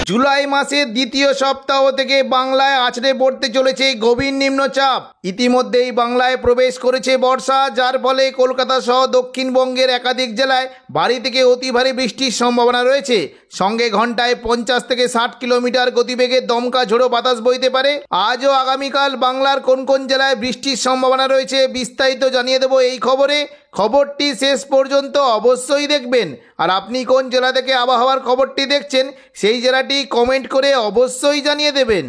জুলাই মাসের দ্বিতীয় সপ্তাহ থেকে বাংলায় আছড়ে পড়তে চলেছে গভীর নিম্নচাপ। ইতিমধ্যেই বাংলায় প্রবেশ করেছে বর্ষা, যার ফলে কলকাতা সহ দক্ষিণবঙ্গের একাধিক জেলায় ভারী থেকে অতি ভারী বৃষ্টির সম্ভাবনা রয়েছে। সঙ্গে ঘন্টায় 50 থেকে 60 কিলোমিটার গতিবেগে দমকা ঝোড়ো বাতাস বইতে পারে। আজ ও আগামীকাল বাংলার কোন কোন জেলায় বৃষ্টির সম্ভাবনা রয়েছে বিস্তারিত জানিয়ে দেবো এই খবরে। খবরটি শেষ পর্যন্ত অবশ্যই দেখবেন। আর আপনি কোন জেলা থেকে আবহাওয়ার খবরটি দেখছেন সেই জেলাটি কমেন্ট করে অবশ্যই জানিয়ে দেবেন।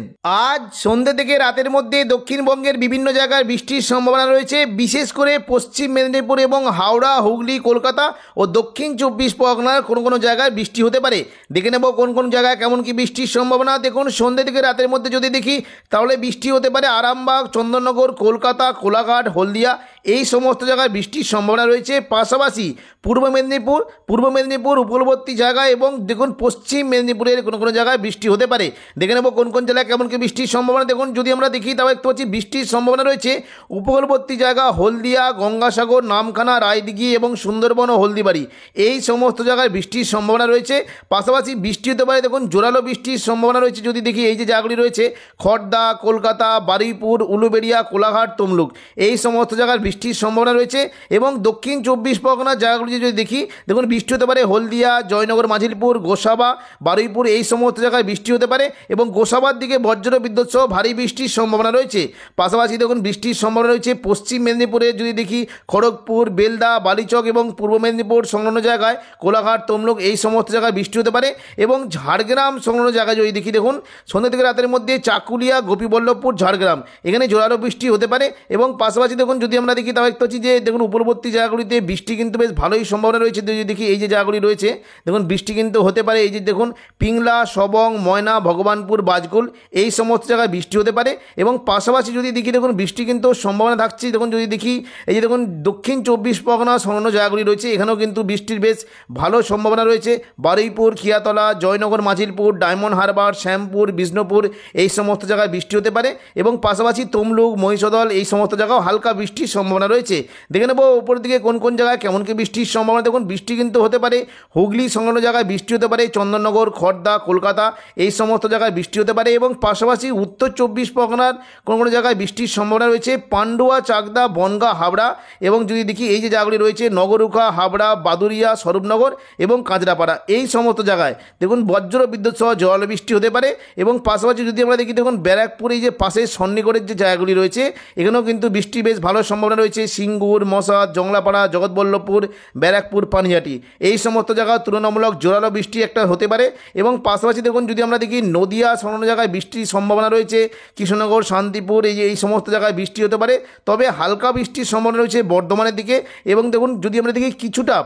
আজ সন্ধ্যে থেকে রাতের মধ্যে দক্ষিণবঙ্গের বিভিন্ন জায়গায় বৃষ্টির সম্ভাবনা রয়েছে, বিশেষ করে পশ্চিম মেদিনীপুর এবং হাওড়া, হুগলি, কলকাতা ও দক্ষিণ 24 পরগনার কোনো কোনো জায়গায় বৃষ্টি হতে পারে। দেখে নেব কোন কোন জায়গায় কেমন কি বৃষ্টির সম্ভাবনা। দেখুন, সন্ধ্যে থেকে রাতের মধ্যে যদি দেখি তাহলে বৃষ্টি হতে পারে আরামবাগ, চন্দননগর, কলকাতা, কোলাঘাট, হলদিয়া এই সমস্ত জায়গায় বৃষ্টির সম্ভাবনা রয়েছে। পাশাপাশি পূর্ব মেদিনীপুর উপকূলবর্তী জায়গায় এবং দেখুন পশ্চিম মেদিনীপুরের কোনো কোনো জায়গায় বৃষ্টি হতে পারে। দেখে নেব কোন কোন জেলায় কেমন কি বৃষ্টির সম্ভাবনা। দেখুন, যদি আমরা দেখি তাহলে দেখতে পাচ্ছি বৃষ্টির সম্ভাবনা রয়েছে উপকূলবর্তী জায়গা হলদিয়া, গঙ্গাসাগর, নামখানা, রায়দিঘি এবং সুন্দরবন ও হলদিবাড়ি এই সমস্ত জায়গায় বৃষ্টির সম্ভাবনা রয়েছে। পাশাপাশি বৃষ্টি হতে পারে, দেখুন জোরালো বৃষ্টির সম্ভাবনা রয়েছে যদি দেখি এই যে জায়গাগুলি রয়েছে খড়দা, কলকাতা, বারুইপুর, উলুবেড়িয়া, কোলাঘাট, তমলুক এই সমস্ত জায়গার বৃষ্টির সম্ভাবনা রয়েছে। এবং দক্ষিণ 24 পরগনার জায়গাগুলি যদি দেখি দেখুন বৃষ্টি হতে পারে হলদিয়া, জয়নগর, মাঝিলপুর, গোসাবা, বারুইপুর এই সমস্ত জায়গায় বৃষ্টি হতে পারে এবং গোসাবার দিকে বজ্র বিদ্যুৎ সহ ভারী বৃষ্টির সম্ভাবনা রয়েছে। পাশাপাশি দেখুন বৃষ্টির সম্ভাবনা রয়েছে পশ্চিম মেদিনীপুরে যদি দেখি খড়গপুর, বেলদা, বালিচক এবং পূর্ব মেদিনীপুর সংলগ্ন জায়গায় কোলাঘাট, তমলুক এই সমস্ত জায়গায় বৃষ্টি হতে পারে। এবং ঝাড়গ্রাম সংলগ্ন জায়গায় যদি দেখি দেখুন সন্ধ্যা থেকে রাতের মধ্যে চাকুলিয়া, গোপীবল্লভপুর, ঝাড়গ্রাম এখানে জোরালো বৃষ্টি হতে পারে। এবং পাশাপাশি দেখুন যদি আমরা দেখি তাহলে দেখতে পাচ্ছি যে দেখুন উপরবর্তী জায়গাগুলিতে বৃষ্টি কিন্তু বেশ ভালোই সম্ভাবনা রয়েছে। যদি দেখি এই যে জায়গাগুলি রয়েছে দেখুন বৃষ্টি কিন্তু হতে পারে। এই যে দেখুন পিংলা, সবং, ময়না, ভগবানপুর, বাজকুল এই সমস্ত জায়গায় বৃষ্টি হতে পারে। এবং পাশাপাশি যদি দেখি দেখুন বৃষ্টি কিন্তু সম্ভাবনা থাকছে। দেখুন যদি দেখি এই যে দেখুন দক্ষিণ 24 পরগনা সংলগ্ন জায়গাগুলি রয়েছে এখানেও কিন্তু বৃষ্টির বেশ ভালো সম্ভাবনা রয়েছে। বারুইপুর, খিয়াতলা, জয়নগর, মাঝিলপুর, ডায়মন্ড হারবার, শ্যামপুর, বিষ্ণুপুর এই সমস্ত জায়গায় বৃষ্টি হতে পারে। এবং পাশাপাশি তমলুক, মহিষাদল এই সমস্ত জায়গাও হালকা বৃষ্টির সম্ভাবনা রয়েছে। দেখে নেব উপরের দিকে কোন কোন জায়গায় কেমন কি বৃষ্টির সম্ভাবনা। দেখুন বৃষ্টি কিন্তু হতে পারে হুগলি সংলগ্ন জায়গায় বৃষ্টি হতে পারে, চন্দননগর, খড়দা, কলকাতা এই সমস্ত জায়গায় বৃষ্টি হতে পারে। এবং পাশাপাশি উত্তর 24 পরগনার কোনো কোনো জায়গায় বৃষ্টির সম্ভাবনা রয়েছে পান্ডুয়া, চাকদা, বনগাঁ, হাবড়া এবং যদি দেখি এই যে জায়গাগুলি রয়েছে নগরুখা, হাবড়া, বাদুরিয়া, স্বরূপনগর এবং কাঁচরাপাড়া এই সমস্ত জায়গায় দেখুন বজ্র বিদ্যুৎ সহ জল বৃষ্টি হতে পারে। এবং পাশাপাশি যদি আমরা দেখি দেখুন ব্যারাকপুর এই যে পাশে সন্নিগড়ের যে জায়গাগুলি রয়েছে এখানেও কিন্তু বৃষ্টি বেশ ভালো সম্ভাবনা রয়েছে। সিঙ্গুর, মশাদ, জংলাপাড়া, জগৎবল্লভপুর, ব্যারাকপুর, পানিহাটি এই সমস্ত জায়গায় তুলনামূলক জোরালো বৃষ্টি একটা হতে পারে। এবং পাশাপাশি দেখুন যদি আমরা দেখি নদিয়া সংলগ্ন জায়গায় বৃষ্টির সম্ভাবনা রয়েছে, কৃষ্ণনগর, শান্তিপুর এই সমস্ত জায়গায় বৃষ্টি হতে পারে। তবে হালকা বৃষ্টির সম্ভাবনা রয়েছে বর্ধমানের দিকে। এবং দেখুন যদি আমরা দেখি কিছুটা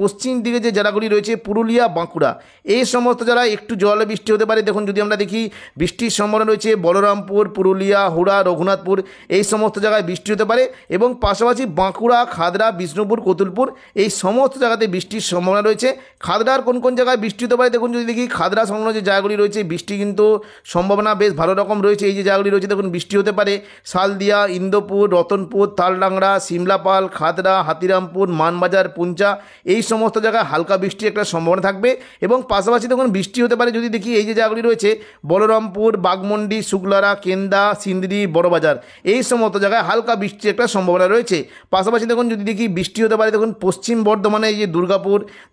পশ্চিম দিকে যে জেলাগুলি রয়েছে পুরুলিয়া, বাঁকুড়া এই সমস্ত জেলায় একটু জল বৃষ্টি হতে পারে। দেখুন যদি আমরা দেখি বৃষ্টির সম্ভাবনা রয়েছে বলরামপুর, পুরুলিয়া, হুড়া, রঘুনাথপুর এই সমস্ত জায়গায় বৃষ্টি হতে পারে। এবং পাশাপাশি বাঁকুড়া, খাদড়া, বিষ্ণুপুর, কতুলপুর এই সমস্ত জায়গাতে বৃষ্টির সম্ভাবনা রয়েছে। খাদড়ার কোন কোন জায়গায় বৃষ্টি হতে পারে দেখুন যদি দেখি খাদড়া সংলগ্ন যে জায়গাগুলি রয়েছে বৃষ্টি কিন্তু সম্ভাবনা বেশ ভালো রকম রয়েছে। এই যে জায়গাগুলি রয়েছে দেখুন বৃষ্টি হতে পারে শালদিয়া, ইন্দোপুর, রতনপুর, তালডাংরা, সিমলাপাল, খাদড়া, হাতিরামপুর, মানবাজার, পুঞ্চা এই সমস্ত জায়গায় হালকা বৃষ্টির একটা সম্ভাবনা থাকবে। এবং পাশাপাশি দেখুন বৃষ্টি হতে পারে যদি দেখি এই যে জায়গাগুলি রয়েছে বলরামপুর, বাগমন্ডি, শুক্লারা, কেন্দা, সিন্দ্রি, বড়বাজার এই সমস্ত জায়গায় হালকা বৃষ্টির একটা সম্ভাবনা রয়েছে। পাশাপাশি দেখুন যদি দেখি বৃষ্টি হতে পারে দেখুন পশ্চিম বর্ধমানে এই যে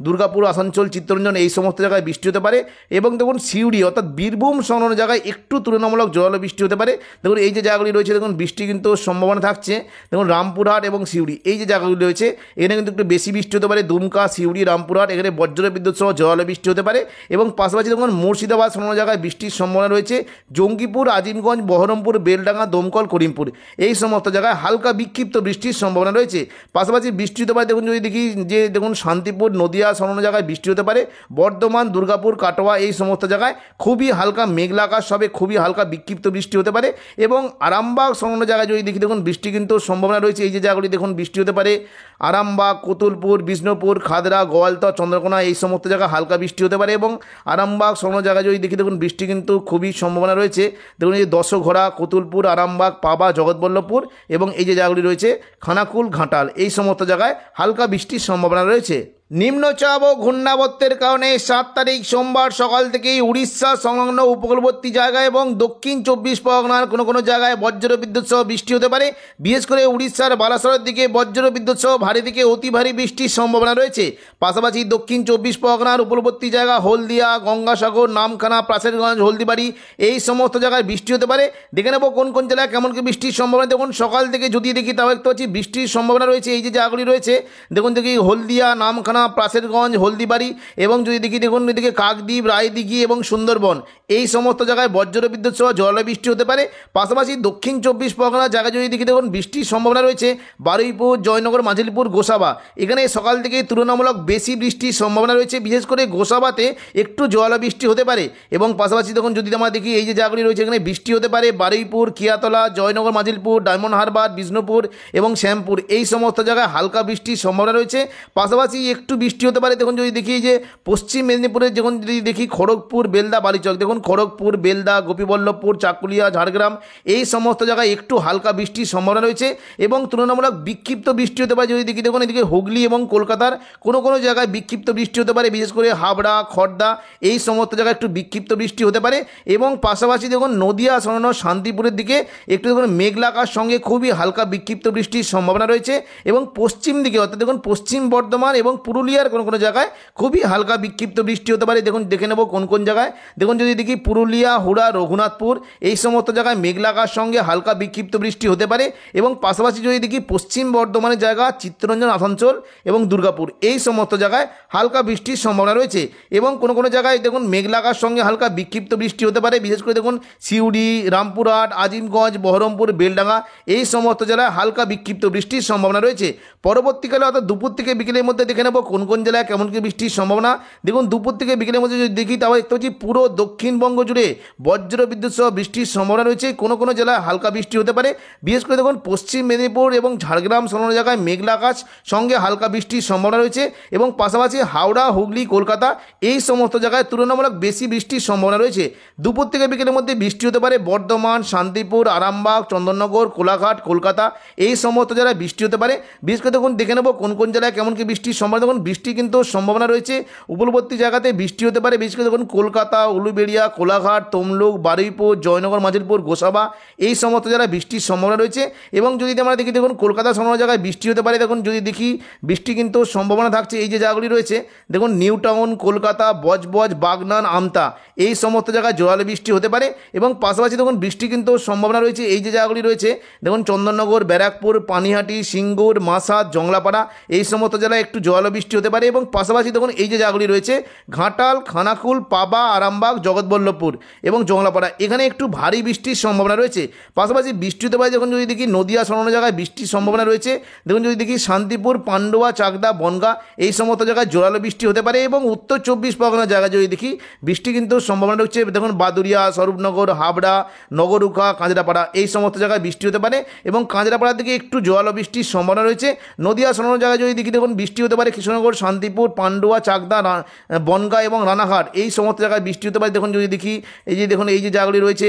দুর্গাপুর, আসানসোল, চিত্তরঞ্জন এই সমস্ত জায়গায় বৃষ্টি হতে পারে। এবং দেখুন সিউড়ি অর্থাৎ বীরভূম সংলগ্ন জায়গায় একটু তুলনামূলক জোরালো বৃষ্টি হতে পারে। দেখুন এই যে জায়গাগুলি রয়েছে দেখুন বৃষ্টি কিন্তু সম্ভাবনা থাকছে। দেখুন রামপুরহাট এবং সিউড়ি এই যে জায়গাগুলি রয়েছে এখানে কিন্তু একটু বেশি বৃষ্টি হতে পারে। দুমকা, সিউড়ি, রামপুরহাট এখানে বজ্র বিদ্যুৎ সহ জোরালো বৃষ্টি হতে পারে। এবং পাশাপাশি দেখুন মুর্শিদাবাদ সংলগ্ন জায়গায় বৃষ্টির সম্ভাবনা রয়েছে জঙ্গিপুর, আজিমগঞ্জ, বহরমপুর, বেলডাঙ্গা, দমকল, করিমপুর এই সমস্ত জায়গায় হালকা বিক্ষিপ্ত বৃষ্টির সম্ভাবনা রয়েছে। পাশাপাশি বৃষ্টি হতে পারে দেখুন যদি দেখি যে দেখুন শান্তিপুর, নদিয়া সংলগ্ন জায়গায় বৃষ্টি হতে পারে। বর্ধমান, দুর্গাপুর, কাটোয়া এই সমস্ত জায়গায় খুবই হালকা মেঘলা আকাশ হবে, খুবই হালকা বিক্ষিপ্ত বৃষ্টি হতে পারে। এবং আরামবাগ সংলগ্ন জায়গায় যদি দেখি দেখুন বৃষ্টি কিন্তু সম্ভাবনা রয়েছে। এই যে জায়গাগুলি দেখুন বৃষ্টি হতে পারে আরামবাগ, কতুলপুর, বিষ্ণুপুর, খাদড়া, গোয়ালতর, চন্দ্রকোনা এই সমস্ত জায়গায় হালকা বৃষ্টি হতে পারে। এবং আরামবাগ সংলগ্ন জায়গায় যদি দেখি দেখুন বৃষ্টি কিন্তু খুবই সম্ভাবনা রয়েছে। দেখুন এই যে দশঘোড়া, কতুলপুর, আরামবাগ, পাবা, জগৎবল্লভপুর এবং এই যে জায়গাগুলি রয়েছে খানাকুল, ঘাটাল এই সমস্ত জায়গায় হালকা বৃষ্টির সম্ভাবনা রয়েছে। নিম্নচাপ ও ঘূর্ণাবর্তের কারণে 7 তারিখ সোমবার সকাল থেকেই উড়িষ্যা সংলগ্ন উপকূলবর্তী জায়গায় এবং দক্ষিণ 24 পরগনার কোনো কোনো জায়গায় বজ্র বিদ্যুৎ সহ বৃষ্টি হতে পারে। বিশেষ করে উড়িষ্যার বালাসরের দিকে বজ্র বিদ্যুৎ সহ ভারী থেকে অতি ভারী বৃষ্টির সম্ভাবনা রয়েছে। পাশাপাশি দক্ষিণ 24 পরগনার উপকূলবর্তী জায়গা হলদিয়া, গঙ্গাসাগর, নামখানা, প্রাচেরগঞ্জ, হলদিবাড়ি এই সমস্ত জায়গায় বৃষ্টি হতে পারে। দেখে নেব কোন কোন জেলায় কেমন কি বৃষ্টির সম্ভাবনা। দেখুন সকাল থেকে যদি দেখি তাও দেখতে পাচ্ছি বৃষ্টির সম্ভাবনা রয়েছে। এই যে জায়গাগুলি রয়েছে দেখুন, দেখি হলদিয়া, নামখানা, প্রাচেরগঞ্জ, হলদিবাড়ি এবং যদি দেখি দেখুন এদিকে কাকদ্বীপ, রায়দিঘি এবং সুন্দরবন এই সমস্ত জায়গায় বজ্র বিদ্যুৎ সহ জলবৃষ্টি হতে পারে। পাশাপাশি দক্ষিণ 24 পরগনার জায়গায় যদি দেখি দেখুন বৃষ্টির সম্ভাবনা রয়েছে বারুইপুর, জয়নগর, মাঝিলিপুর, গোসাবা এখানে সকাল থেকে তুলনামূলক বেশি বৃষ্টির সম্ভাবনা রয়েছে। বিশেষ করে গোসাবাতে একটু জলবৃষ্টি হতে পারে এবং পাশাপাশি দেখুন যদি আমরা দেখি এই যে জায়গাগুলি রয়েছে এখানে বৃষ্টি হতে পারে বারুইপুর, কিয়াতলা, জয়নগর, মাঝিলিপুর, ডায়মন্ড হারবার, বিষ্ণুপুর এবং শ্যামপুর এই সমস্ত জায়গায় হালকা বৃষ্টির সম্ভাবনা রয়েছে। পাশাপাশি একটু বৃষ্টি হতে পারে দেখুন যদি দেখি যে পশ্চিম মেদিনীপুরে যখন যদি দেখি খড়গপুর, বেলদা, বালিচক দেখুন খড়গপুর, বেলদা, গোপীবল্লভপুর, চাকুলিয়া, ঝাড়গ্রাম এই সমস্ত জায়গায় একটু হালকা বৃষ্টির সম্ভাবনা রয়েছে এবং তুলনামূলক বিক্ষিপ্ত বৃষ্টি হতে পারে। যদি দেখি দেখুন এদিকে হুগলি এবং কলকাতার কোনো কোনো জায়গায় বিক্ষিপ্ত বৃষ্টি হতে পারে। বিশেষ করে হাবড়া, খড়দা এই সমস্ত জায়গায় একটু বিক্ষিপ্ত বৃষ্টি হতে পারে এবং পাশাপাশি দেখুন নদিয়া সংলগ্ন শান্তিপুরের দিকে একটু দেখুন মেঘলা আকাশ সঙ্গে খুবই হালকা বিক্ষিপ্ত বৃষ্টির সম্ভাবনা রয়েছে এবং পশ্চিম দিকে অর্থাৎ দেখুন পশ্চিম বর্ধমান এবং পুরুলিয়ার কোনো কোনো জায়গায় খুবই হালকা বিক্ষিপ্ত বৃষ্টি হতে পারে। দেখুন দেখে নেব কোন কোন জায়গায়। দেখুন যদি দেখি পুরুলিয়া, হুড়া, রঘুনাথপুর এই সমস্ত জায়গায় মেঘলা আকাশ সঙ্গে হালকা বিক্ষিপ্ত বৃষ্টি হতে পারে এবং পাশাপাশি যদি দেখি পশ্চিম বর্ধমানের জায়গা চিত্তরঞ্জন, আসানসোল এবং দুর্গাপুর এই সমস্ত জায়গায় হালকা বৃষ্টির সম্ভাবনা রয়েছে এবং কোনো কোনো জায়গায় দেখুন মেঘলা আকাশ সঙ্গে হালকা বিক্ষিপ্ত বৃষ্টি হতে পারে। বিশেষ করে দেখুন সিউড়ি, রামপুরহাট, আজিমগঞ্জ, বহরমপুর, বেলডাঙ্গা এই সমস্ত জেলায় হালকা বিক্ষিপ্ত বৃষ্টির সম্ভাবনা রয়েছে। পরবর্তীকালে অর্থাৎ দুপুর থেকে বিকেলের মধ্যে দেখে নেব কোন কোন জেলায় কেমন কি বৃষ্টির সম্ভাবনা। দেখুন দুপুর থেকে বিকেলের মধ্যে যদি দেখি তাহলে দেখতে পাচ্ছি পুরো দক্ষিণবঙ্গ জুড়ে বজ্র বিদ্যুৎ সহ বৃষ্টির সম্ভাবনা রয়েছে। কোনো কোনো জেলায় হালকা বৃষ্টি হতে পারে। বিশেষ করে দেখুন পশ্চিম মেদিনীপুর এবং ঝাড়গ্রাম সংলগ্ন জায়গায় মেঘলা আকাশ সঙ্গে হালকা বৃষ্টির সম্ভাবনা রয়েছে এবং পাশাপাশি হাওড়া, হুগলি, কলকাতা এই সমস্ত জায়গায় তুলনামূলক বেশি বৃষ্টির সম্ভাবনা রয়েছে। দুপুর থেকে বিকেলের মধ্যে বৃষ্টি হতে পারে বর্ধমান, শান্তিপুর, আরামবাগ, চন্দননগর, কোলাঘাট, কলকাতা এই সমস্ত জেলায় বৃষ্টি হতে পারে। বিশেষ করে দেখুন দেখে নেব কোন কোন জেলায় কেমন কি বৃষ্টির সম্ভাবনা। দেখুন বৃষ্টি কিন্তু সম্ভাবনা রয়েছে উপকূলবর্তী জায়গাতে বৃষ্টি হতে পারে। বিশেষ করে দেখুন কলকাতা, উলুবেড়িয়া, কোলাঘাট, তমলুক, বারুইপুর, জয়নগর, মাঝিলপুর, গোসাবা এই সমস্ত জায়গায় বৃষ্টির সম্ভাবনা রয়েছে এবং যদি আমরা দেখি দেখুন কলকাতা সংলগ্ন জায়গায় বৃষ্টি হতে পারে। দেখুন যদি দেখি বৃষ্টি কিন্তু সম্ভাবনা থাকছে এই যে জায়গাগুলি রয়েছে দেখুন নিউ টাউন, কলকাতা, বজবজ, বাগনান, আমতা এই সমস্ত জায়গায় জোরালো বৃষ্টি হতে পারে এবং পাশাপাশি দেখুন বৃষ্টি কিন্তু সম্ভাবনা রয়েছে এই যে জায়গাগুলি রয়েছে দেখুন চন্দননগর, ব্যারাকপুর, পানিহাটি, সিঙ্গুর, মাসাদ, জংলাপাড়া এই সমস্ত জেলায় একটু জোরালো বৃষ্টি হতে পারে এবং পাশাপাশি দেখুন এই যে জায়গাগুলি রয়েছে ঘাটাল, খানাকুল, পাবা, আরামবাগ, জগৎবল্লভপুর এবং জংলাপাড়া এখানে একটু ভারী বৃষ্টির সম্ভাবনা রয়েছে। পাশাপাশি বৃষ্টি হতে পারে যখন যদি দেখি নদিয়া সংলগ্ন জায়গায় বৃষ্টির সম্ভাবনা রয়েছে। দেখুন যদি দেখি শান্তিপুর, পান্ডুয়া, চাকদা, বনগাঁ এই সমস্ত জায়গায় জোরালো বৃষ্টি হতে পারে এবং উত্তর 24 পরগনার জায়গায় যদি দেখি বৃষ্টি কিন্তু সম্ভাবনা রয়েছে দেখুন বাদুরিয়া, স্বরূপনগর, হাবড়া, নগরুখা, কাঁচরাপাড়া এই সমস্ত জায়গায় বৃষ্টি হতে পারে এবং কাঁচরাপাড়ার দিকে একটু জোরালো বৃষ্টির সম্ভাবনা রয়েছে। নদিয়া সংলগ্ন জায়গায় যদি দেখি দেখুন বৃষ্টি হতে পারে কৃষ্ণনগর, শান্তিপুর, পান্ডুয়া, চাকদা, বনগাঁ এবং রানাঘাট এই সমস্ত জায়গায় বৃষ্টি হতে পারে। দেখুন যদি দেখি এই যে দেখুন এই যে জায়গাগুলি রয়েছে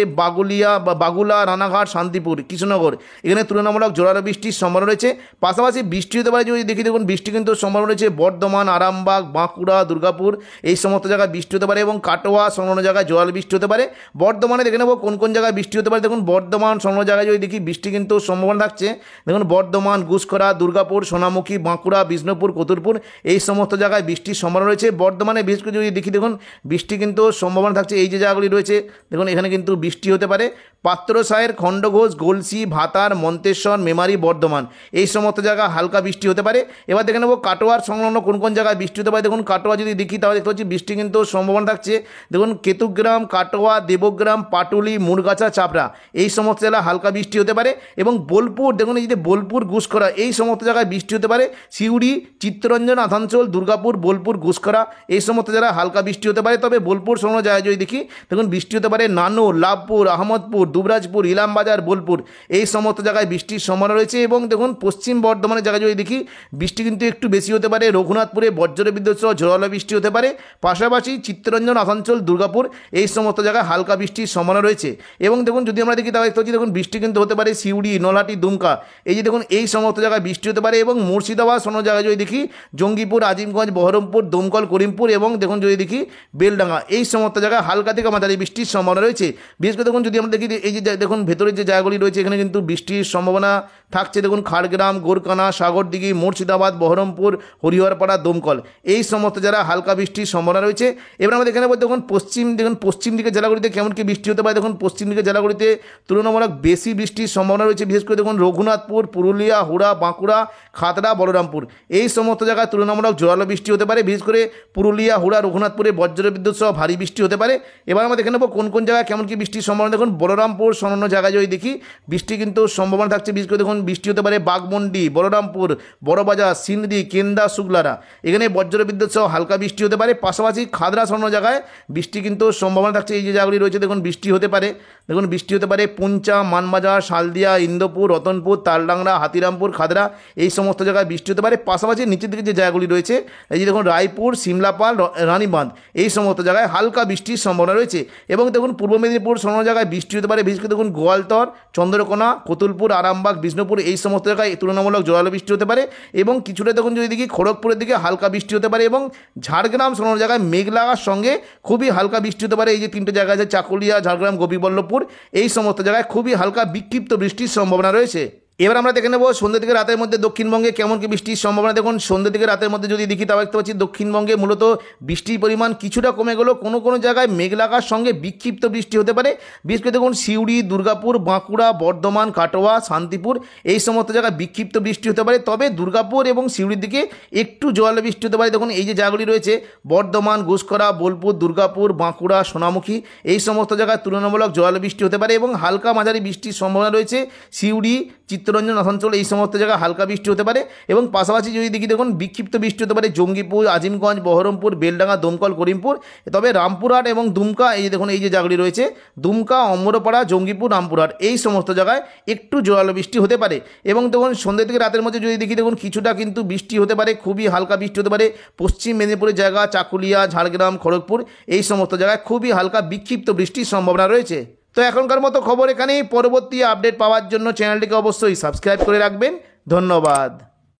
বাগুলা, রানাঘাট, শান্তিপুর, কৃষ্ণনগর এখানে তুলনামূলক জোরালো বৃষ্টির সম্ভাবনা রয়েছে। পাশাপাশি বৃষ্টি হতে পারে যদি দেখি দেখুন বৃষ্টি কিন্তু সম্ভাবনা রয়েছে বর্ধমান, আরামবাগ, বাঁকুড়া, দুর্গাপুর এই সমস্ত জায়গায় বৃষ্টি হতে পারে এবং কাটোয়া সংলগ্ন জায়গায় জোরালো বৃষ্টি হতে পারে। বর্ধমানে দেখে নেব কোন কোন জায়গায় বৃষ্টি হতে পারে। দেখুন বর্ধমান সংলগ্ন জায়গায় যদি দেখি বৃষ্টি কিন্তু সম্ভাবনা থাকছে দেখুন বর্ধমান, গুসকরা, দুর্গাপুর, সোনামুখী, বাঁকুড়া, বিষ্ণুপুর, কতুলপুর এই সমস্ত জায়গায় বৃষ্টির সম্ভাবনা রয়েছে। বর্ধমানে বিশেষ করে যদি দেখি দেখুন বৃষ্টি কিন্তু সম্ভাবনা থাকছে এই যে জায়গাগুলি রয়েছে দেখুন এখানে কিন্তু বৃষ্টি হতে পারে পাত্রসায়ের, খণ্ডঘোষ, গলসি, ভাতার, মন্তেশ্বর, মেমারি, বর্ধমান এই সমস্ত জায়গায় হালকা বৃষ্টি হতে পারে। এবার দেখে নেব কাটোয়ার সংলগ্ন কোন কোন জায়গায় বৃষ্টি হতে পারে। দেখুন কাটোয়া যদি দেখি তাহলে দেখতে পাচ্ছি বৃষ্টি কিন্তু সম্ভাবনা থাকছে দেখুন কেতুগ্রাম, কাটোয়া, দেবগ্রাম, পাটুলি, মুরগাছা, চাপড়া এই সমস্ত জেলায় হালকা বৃষ্টি হতে পারে এবং বোলপুর দেখুন এই যে বোলপুর, গুসকরা এই সমস্ত জায়গায় বৃষ্টি হতে পারে। সিউড়ি, চিত্তরঞ্জন, আসানসোল, দুর্গাপুর, বোলপুর, গুসকরা এই সমস্ত জায়গায় হালকা বৃষ্টি হতে পারে। তবে বোলপুর সংলগ্ন জায়গায় যদি দেখি দেখুন বৃষ্টি হতে পারে নানুর, লাভপুর, আহমদপুর, দুবরাজপুর, ইলামবাজার, বোলপুর এই সমস্ত জায়গায় বৃষ্টির সম্ভাবনা রয়েছে। এবং দেখুন পশ্চিম বর্ধমানের জায়গায় যদি দেখি বৃষ্টি কিন্তু একটু বেশি হতে পারে। রঘুনাথপুরে বজ্র বিদ্যুৎ সহ ঝোড়ো বৃষ্টি হতে পারে। পাশাপাশি চিত্তরঞ্জন, আসানসোল, দুর্গাপুর এই সমস্ত জায়গায় হালকা বৃষ্টির সম্ভাবনা রয়েছে। এবং দেখুন যদি আমরা দেখি তাহলে দেখুন বৃষ্টি কিন্তু হতে পারে সিউড়ি, নলহাটি, দুমকা এই যে দেখুন এই সমস্ত জায়গায় বৃষ্টি হতে পারে। এবং মুর্শিদাবাদ কোনো জায়গায় যদি দেখি জঙ্গিপুর, আজিমগঞ্জ, বহরমপুর, দমকল, করিমপুর এবং দেখুন যদি দেখি বেলডাঙ্গা এই সমস্ত জায়গায় হালকা থেকে মাঝারি বৃষ্টির সম্ভাবনা রয়েছে। বিশেষ করে দেখুন যদি আমরা দেখি এই যে দেখুন ভেতরের যে জায়গাগুলি রয়েছে এখানে কিন্তু বৃষ্টির সম্ভাবনা থাকছে। দেখুন খাড়গ্রাম, গোরকানা, সাগরদিঘি, মুর্শিদাবাদ, বহরমপুর, হরিহরপাড়া, দমকল এই সমস্ত জায়গায় হালকা বৃষ্টির সম্ভাবনা রয়েছে। এবার আমরা দেখে নেব দেখুন পশ্চিম দিকের জেলাগুলিতে কেমন কি বৃষ্টি হতে পারে। দেখুন পশ্চিম দিকের জেলাগুলিতে তুলনামূলক বেশি বৃষ্টির সম্ভাবনা রয়েছে। বিশেষ করে দেখুন রঘুনাথপুর, পুরুলিয়া, হুড়া, বাঁকুড়া, খাতড়া, বলরামপুর এই সমস্ত জায়গায় তুলনামূলক জোরালো বৃষ্টি হতে পারে। বিশেষ করে পুরুলিয়া, হুড়া, রঘুনাথপুরে বজ্র বিদ্যুৎ সহ ভারী বৃষ্টি হতে পারে। এবার আমরা দেখে নেব কোন কোন জায়গায় কেমন কি বৃষ্টির সম্ভাবনা। দেখুন বলরামপুর অন্যান্য জায়গায় যদি দেখি বৃষ্টি কিন্তু সম্ভাবনা থাকছে। বিশেষ করে দেখুন বৃষ্টি হতে পারে বাগমন্ডি, বলরামপুর, বড়বাজার, সিন্দ্রি, কেন্দা, শুক্লারা এখানে বজ্র বিদ্যুৎ সহ হালকা বৃষ্টি হতে পারে। পাশাপাশি খাদরা অন্য জায়গায় বৃষ্টি কিন্তু সম্ভাবনা থাকছে। এই যে জায়গাগুলি রয়েছে দেখুন বৃষ্টি হতে পারে। দেখুন বৃষ্টি হতে পারে পুঞ্চা, মানবাজার, শালদিয়া, ইন্দোপুর, রতনপুর, তালডাংরা, হাতিরামপুর, খাদরা এই সমস্ত জায়গায় বৃষ্টি হতে পারে। পাশাপাশি নিচের দিকে যে জায়গাগুলি রয়েছে এই যে দেখুন রায়পুর, সিমলাপাল, রানীবাঁধ এই সমস্ত জায়গায় হালকা বৃষ্টির সম্ভাবনা রয়েছে। এবং দেখুন পূর্ব মেদিনীপুর অন্য জায়গায় বৃষ্টি হতে পারে। বিশেষ করে দেখুন গোয়ালতর, চন্দ্রকোনা, কতুলপুর, আরামবাগ, বিষ্ণুপুর এই সমস্ত জায়গায় তুলনামূলক জোরালো বৃষ্টি হতে পারে। এবং কিছুটা দেখুন যদি দেখি খড়গপুরের দিকে হালকা বৃষ্টি হতে পারে। এবং ঝাড়গ্রাম অন্য জায়গায় মেঘ লাগার সঙ্গে খুবই হালকা বৃষ্টি হতে পারে। এই যে তিনটে জায়গা আছে চাকুলিয়া, ঝাড়গ্রাম, গোপীবল্লভপুর এই সমস্ত জায়গায় খুবই হালকা বিক্ষিপ্ত বৃষ্টির সম্ভাবনা রয়েছে। এবার আমরা দেখে নেব সন্ধ্যা থেকে রাতের মধ্যে দক্ষিণবঙ্গে কেমন কি বৃষ্টির সম্ভাবনা। দেখুন সন্ধ্যা থেকে রাতের মধ্যে যদি দেখি তাহলে দেখতে পাচ্ছি দক্ষিণবঙ্গে মূলত বৃষ্টির পরিমাণ কিছুটা কমে গেলেও কোনো কোনো জায়গায় মেঘ লাগার সঙ্গে বিক্ষিপ্ত বৃষ্টি হতে পারে। বিশেষ করে দেখুন সিউড়ি, দুর্গাপুর, বাঁকুড়া, বর্ধমান, কাটোয়া, শান্তিপুর এই সমস্ত জায়গায় বিক্ষিপ্ত বৃষ্টি হতে পারে। তবে দুর্গাপুর এবং সিউড়ির দিকে একটু জোরালো বৃষ্টি হতে পারে। দেখুন এই যে জায়গাগুলি রয়েছে বর্ধমান, ঘুষকরা, বোলপুর, দুর্গাপুর, বাঁকুড়া, সোনামুখী এই সমস্ত জায়গায় তুলনামূলক জোরালো বৃষ্টি হতে পারে। এবং হালকা মাঝারি বৃষ্টির সম্ভাবনা রয়েছে সিউড়ি, চিত্তরঞ্জন, আসানসোল এই সমস্ত জায়গায় হালকা বৃষ্টি হতে পারে। এবং পাশাপাশি যদি দেখি দেখুন বিক্ষিপ্ত বৃষ্টি হতে পারে জঙ্গিপুর, আজিমগঞ্জ, বহরমপুর, বেলডাঙ্গা, দমকল, করিমপুর। তবে রামপুরহাট এবং দুমকা এই দেখুন এই যে জায়গাগুলি রয়েছে দুমকা, অমরপাড়া, জঙ্গিপুর, রামপুরহাট এই সমস্ত জায়গায় একটু জোরালো বৃষ্টি হতে পারে। এবং দেখুন সন্ধ্যা থেকে রাতের মধ্যে যদি দেখি দেখুন কিছুটা কিন্তু বৃষ্টি হতে পারে, খুবই হালকা বৃষ্টি হতে পারে পশ্চিম মেদিনীপুরের জায়গা চাকুলিয়া, ঝাড়গ্রাম, খড়গপুর এই সমস্ত জায়গায় খুবই হালকা বিক্ষিপ্ত বৃষ্টির সম্ভাবনা রয়েছে। তো এখনকার মতো খবর এখানেই। পরবর্তী আপডেট পাওয়ার জন্য চ্যানেলটিকে অবশ্যই সাবস্ক্রাইব করে রাখবেন। ধন্যবাদ।